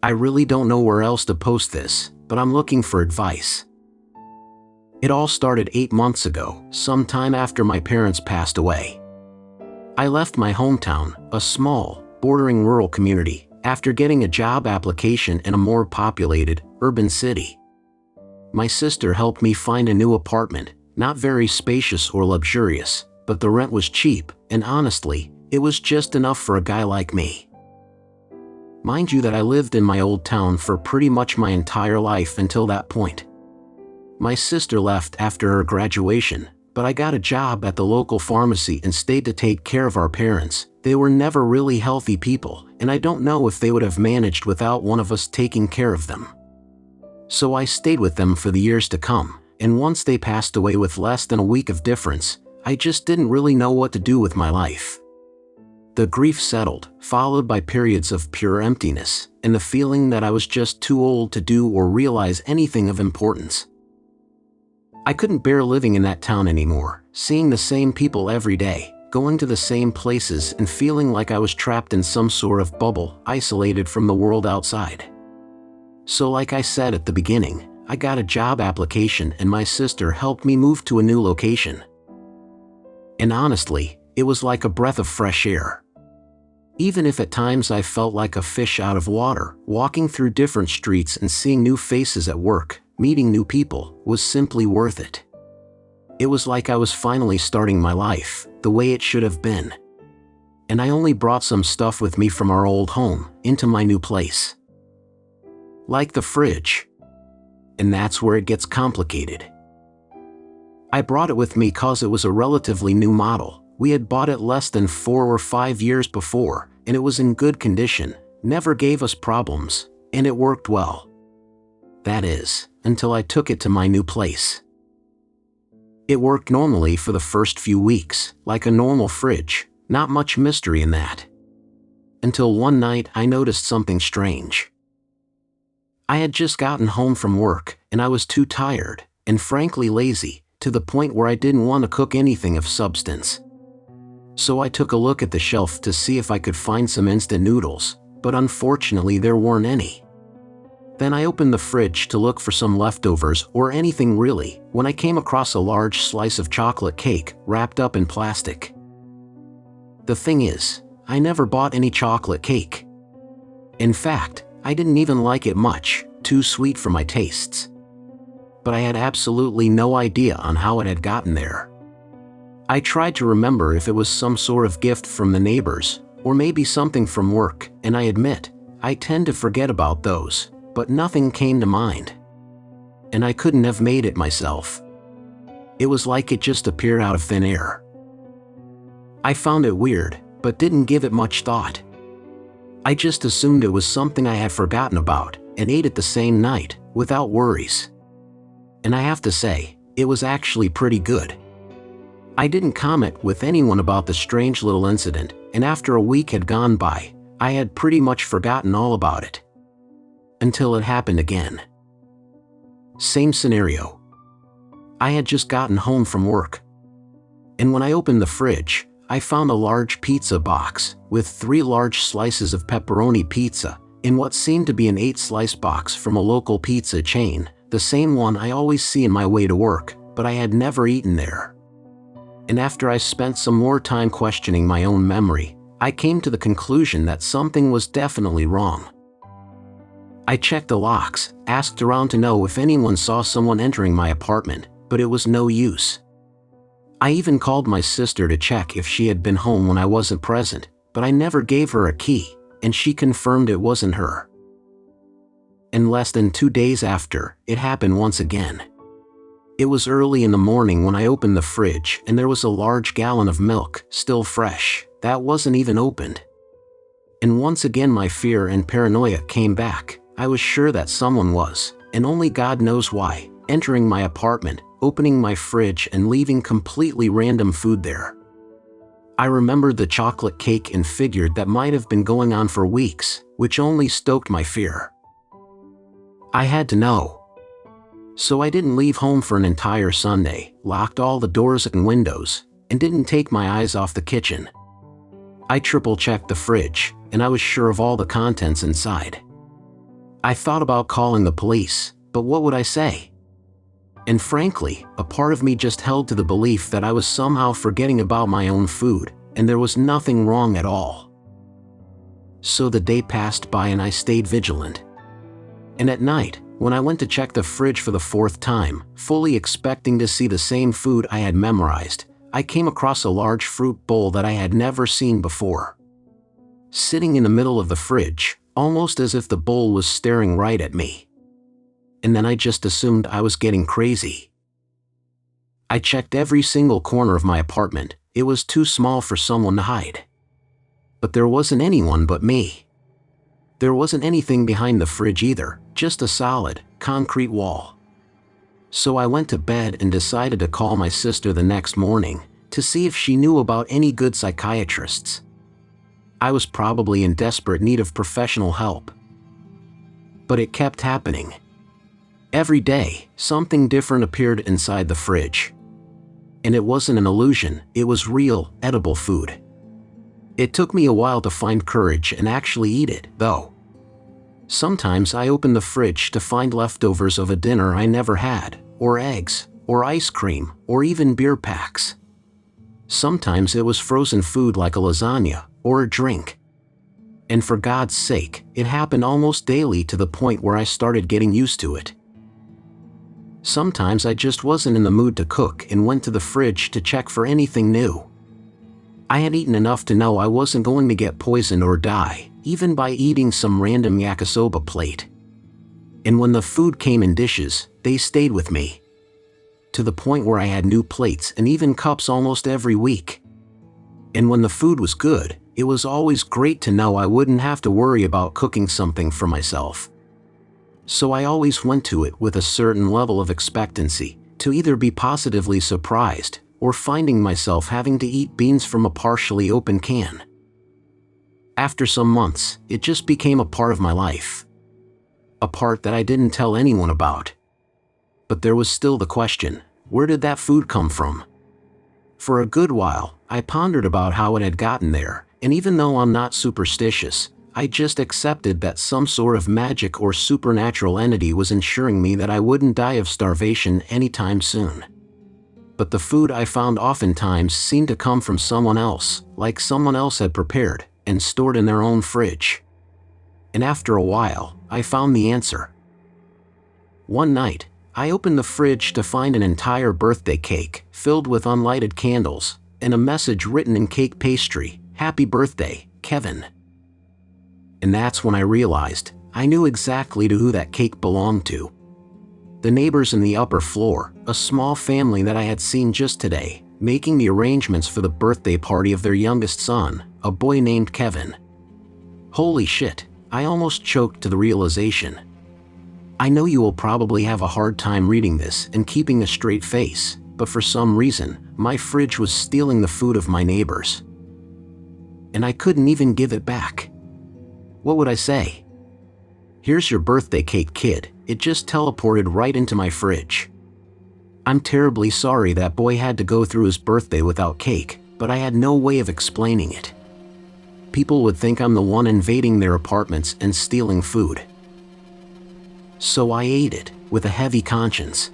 I really don't know where else to post this, but I'm looking for advice. It all started 8 months ago, sometime after my parents passed away. I left my hometown, a small, bordering rural community, after getting a job application in a more populated, urban city. My sister helped me find a new apartment, not very spacious or luxurious, but the rent was cheap, and honestly, it was just enough for a guy like me. Mind you that I lived in my old town for pretty much my entire life until that point. My sister left after her graduation, but I got a job at the local pharmacy and stayed to take care of our parents. They were never really healthy people, and I don't know if they would have managed without one of us taking care of them. So I stayed with them for the years to come, and once they passed away with less than a week of difference, I just didn't really know what to do with my life. The grief settled, followed by periods of pure emptiness, and the feeling that I was just too old to do or realize anything of importance. I couldn't bear living in that town anymore, seeing the same people every day, going to the same places and feeling like I was trapped in some sort of bubble, isolated from the world outside. So like I said at the beginning, I got a job application and my sister helped me move to a new location. And honestly, it was like a breath of fresh air. Even if at times I felt like a fish out of water, walking through different streets and seeing new faces at work, meeting new people, was simply worth it. It was like I was finally starting my life, the way it should have been. And I only brought some stuff with me from our old home, into my new place. Like the fridge. And that's where it gets complicated. I brought it with me cause it was a relatively new model. We had bought it less than 4 or 5 years before, and it was in good condition, never gave us problems, and it worked well. That is, until I took it to my new place. It worked normally for the first few weeks, like a normal fridge, not much mystery in that. Until one night I noticed something strange. I had just gotten home from work, and I was too tired, and frankly lazy, to the point where I didn't want to cook anything of substance. So I took a look at the shelf to see if I could find some instant noodles, but unfortunately there weren't any. Then I opened the fridge to look for some leftovers or anything really, when I came across a large slice of chocolate cake wrapped up in plastic. The thing is, I never bought any chocolate cake. In fact, I didn't even like it much, too sweet for my tastes. But I had absolutely no idea on how it had gotten there. I tried to remember if it was some sort of gift from the neighbors, or maybe something from work, and I admit, I tend to forget about those, but nothing came to mind. And I couldn't have made it myself. It was like it just appeared out of thin air. I found it weird, but didn't give it much thought. I just assumed it was something I had forgotten about, and ate it the same night, without worries. And I have to say, it was actually pretty good. I didn't comment with anyone about the strange little incident, and after a week had gone by, I had pretty much forgotten all about it. Until it happened again. Same scenario. I had just gotten home from work. And when I opened the fridge, I found a large pizza box with 3 large slices of pepperoni pizza in what seemed to be an 8-slice box from a local pizza chain, the same one I always see on my way to work, but I had never eaten there. And after I spent some more time questioning my own memory, I came to the conclusion that something was definitely wrong. I checked the locks, asked around to know if anyone saw someone entering my apartment, but it was no use. I even called my sister to check if she had been home when I wasn't present, but I never gave her a key, and she confirmed it wasn't her. And less than 2 days after, it happened once again. It was early in the morning when I opened the fridge and there was a large gallon of milk, still fresh, that wasn't even opened. And once again my fear and paranoia came back. I was sure that someone was, and only God knows why, entering my apartment, opening my fridge and leaving completely random food there. I remembered the chocolate cake and figured that might have been going on for weeks, which only stoked my fear. I had to know. So I didn't leave home for an entire Sunday, locked all the doors and windows, and didn't take my eyes off the kitchen. I triple-checked the fridge, and I was sure of all the contents inside. I thought about calling the police, but what would I say? And frankly, a part of me just held to the belief that I was somehow forgetting about my own food, and there was nothing wrong at all. So the day passed by and I stayed vigilant. And at night, when I went to check the fridge for the fourth time, fully expecting to see the same food I had memorized, I came across a large fruit bowl that I had never seen before. Sitting in the middle of the fridge, almost as if the bowl was staring right at me. And then I just assumed I was getting crazy. I checked every single corner of my apartment. It was too small for someone to hide. But there wasn't anyone but me. There wasn't anything behind the fridge either, just a solid, concrete wall. So I went to bed and decided to call my sister the next morning to see if she knew about any good psychiatrists. I was probably in desperate need of professional help. But it kept happening. Every day, something different appeared inside the fridge. And it wasn't an illusion, it was real, edible food. It took me a while to find courage and actually eat it, though. Sometimes I opened the fridge to find leftovers of a dinner I never had, or eggs, or ice cream, or even beer packs. Sometimes it was frozen food like a lasagna, or a drink. And for God's sake, it happened almost daily to the point where I started getting used to it. Sometimes I just wasn't in the mood to cook and went to the fridge to check for anything new. I had eaten enough to know I wasn't going to get poisoned or die, even by eating some random yakisoba plate. And when the food came in dishes, they stayed with me. To the point where I had new plates and even cups almost every week. And when the food was good, it was always great to know I wouldn't have to worry about cooking something for myself. So I always went to it with a certain level of expectancy, to either be positively surprised, or finding myself having to eat beans from a partially open can. After some months, it just became a part of my life. A part that I didn't tell anyone about. But there was still the question, where did that food come from? For a good while, I pondered about how it had gotten there, and even though I'm not superstitious, I just accepted that some sort of magic or supernatural entity was ensuring me that I wouldn't die of starvation anytime soon. But the food I found oftentimes seemed to come from someone else, like someone else had prepared and stored in their own fridge. And after a while, I found the answer. One night, I opened the fridge to find an entire birthday cake filled with unlighted candles and a message written in cake pastry, "Happy birthday, Kevin." And that's when I realized I knew exactly to who that cake belonged to. The neighbors in the upper floor, a small family that I had seen just today, making the arrangements for the birthday party of their youngest son, a boy named Kevin. Holy shit, I almost choked to the realization. I know you will probably have a hard time reading this and keeping a straight face, but for some reason, my fridge was stealing the food of my neighbors. And I couldn't even give it back. What would I say? "Here's your birthday cake, kid. It just teleported right into my fridge." I'm terribly sorry that boy had to go through his birthday without cake, but I had no way of explaining it. People would think I'm the one invading their apartments and stealing food. So I ate it, with a heavy conscience.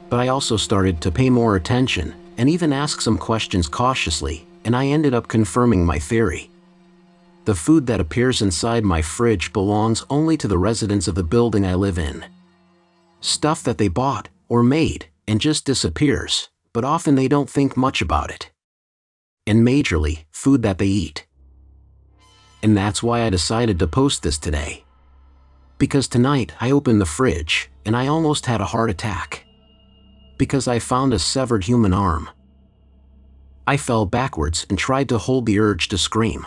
But I also started to pay more attention, and even ask some questions cautiously, and I ended up confirming my theory. The food that appears inside my fridge belongs only to the residents of the building I live in. Stuff that they bought or made and just disappears, but often they don't think much about it. And majorly, food that they eat. And that's why I decided to post this today. Because tonight I opened the fridge and I almost had a heart attack. Because I found a severed human arm. I fell backwards and tried to hold the urge to scream.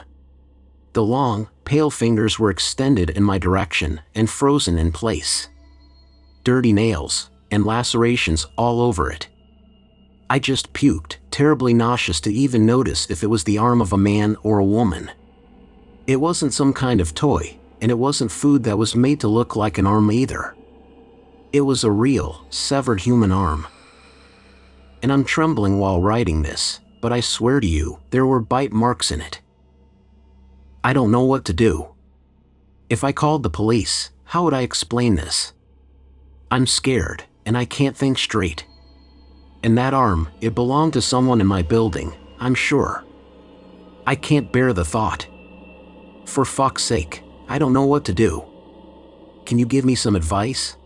The long, pale fingers were extended in my direction and frozen in place. Dirty nails and lacerations all over it. I just puked, terribly nauseous to even notice if it was the arm of a man or a woman. It wasn't some kind of toy, and it wasn't food that was made to look like an arm either. It was a real, severed human arm. And I'm trembling while writing this, but I swear to you, there were bite marks in it. I don't know what to do. If I called the police, How would I explain this? I'm scared, and I can't think straight. And that arm, it belonged to someone in my building, I'm sure. I can't bear the thought. For fuck's sake, I don't know what to do. Can you give me some advice?